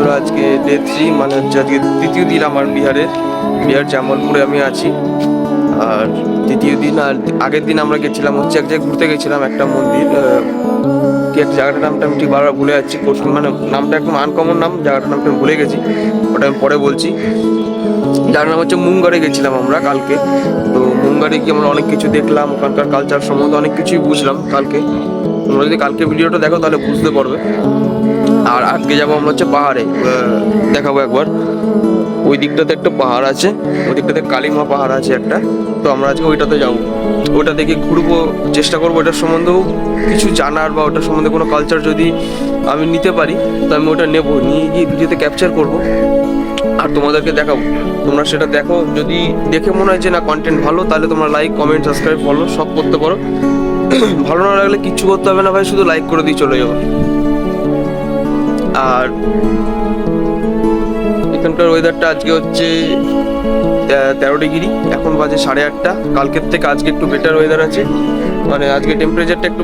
বন্ধুরা, আজকে ডে 3, মানে হচ্ছে আজকে তৃতীয় দিন আমার বিহার জামালপুরে আমি আছি। আর তৃতীয় দিন, আর আগের দিন আমরা গেছিলাম হচ্ছে এক জায়গায় ঘুরতে গেছিলাম, একটা মন্দির, কি একটা জায়গাটার নামটা আমি ঠিক বারবার ভুলে যাচ্ছি, মানে নামটা একদম আনকমন নাম, জায়গাটার নামটা আমি ভুলে গেছি, ওটা আমি পরে বলছি। যার নাম হচ্ছে মুঙ্গারে গেছিলাম আমরা কালকে। তো মুঙ্গারে গিয়ে আমরা অনেক কিছু দেখলাম, ওখানকার কালচার সম্বন্ধে অনেক কিছুই বুঝলাম কালকে। তোমরা যদি কালকে ভিডিওটা দেখো তাহলে বুঝতে পারবে। আর আজকে যাবো আমরা হচ্ছে পাহাড়ে, দেখাবো একবার। ওই দিকটাতে একটা পাহাড় আছে, ওই দিকটাতে কালিমা পাহাড় আছে একটা, তো আমরা আজকে ওইটাতে যাবো। ওইটা দেখে ঘুরবো, চেষ্টা করবো ওটার সম্বন্ধেও কিছু জানার, বা ওটার সম্বন্ধে কোনো কালচার যদি আমি নিতে পারি তো আমি ওটা নেবো, নিয়ে গিয়ে ভিডিওতে ক্যাপচার করবো আর তোমাদেরকে দেখাবো। তোমরা সেটা দেখো, যদি দেখে মনে হয় যে না কন্টেন্ট ভালো, তাহলে তোমরা লাইক, কমেন্ট, সাবস্ক্রাইব, ফলো সব করতে পারো। ভালো না লাগলে কিচ্ছু করতে হবে না ভাই, শুধু লাইক করে দিয়ে চলে যাবো। আর এখানকার ওয়েদারটা আজকে হচ্ছে 13 ডিগ্রি, এখন বাজে 8:30। কালকের থেকে আজকে একটু বেটার ওয়েদার আছে, মানে আজকে টেম্পারেচারটা একটু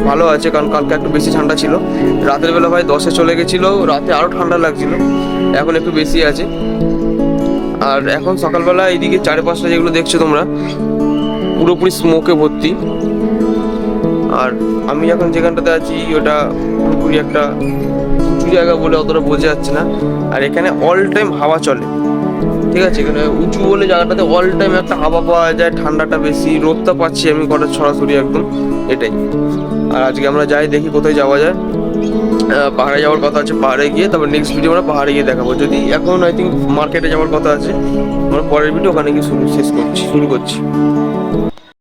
ভালো আছে, কারণ কালকে একটু বেশি ঠান্ডা ছিল। রাতের বেলা ভাই 10-এ চলে গেছিলো, রাতে আরও ঠান্ডা লাগছিল, এখন একটু বেশি আছে। আর এখন সকালবেলা এইদিকে চারপাশটা যেগুলো দেখছো তোমরা, পুরোপুরি স্মোকে ভর্তি। আর আমি এখন যেখানটাতে আছি ওটা পুরোপুরি একটা উঁচু জায়গা বলে অতটা বোঝা যাচ্ছে না। আর এখানে অল টাইম হাওয়া চলে, ঠিক আছে। এখানে উঁচু বলে জায়গাটাতে অল টাইম একটা হাওয়া পাওয়া যায়, ঠান্ডাটা বেশি, রোদটা পাচ্ছি আমি কটা সরাসরি একদম, এটাই। আর আজকে আমরা যাই, দেখি কোথায় যাওয়া যায়। পাহাড়ে যাওয়ার কথা আছে, পাহাড়ে গিয়ে তারপর নেক্সট ভিডিও আমরা পাহাড়ে গিয়ে দেখাবো। যদি এখন আই থিঙ্ক মার্কেটে যাওয়ার কথা আছে, আমরা পরের ভিডিও ওখানে গিয়ে শুরু করছি।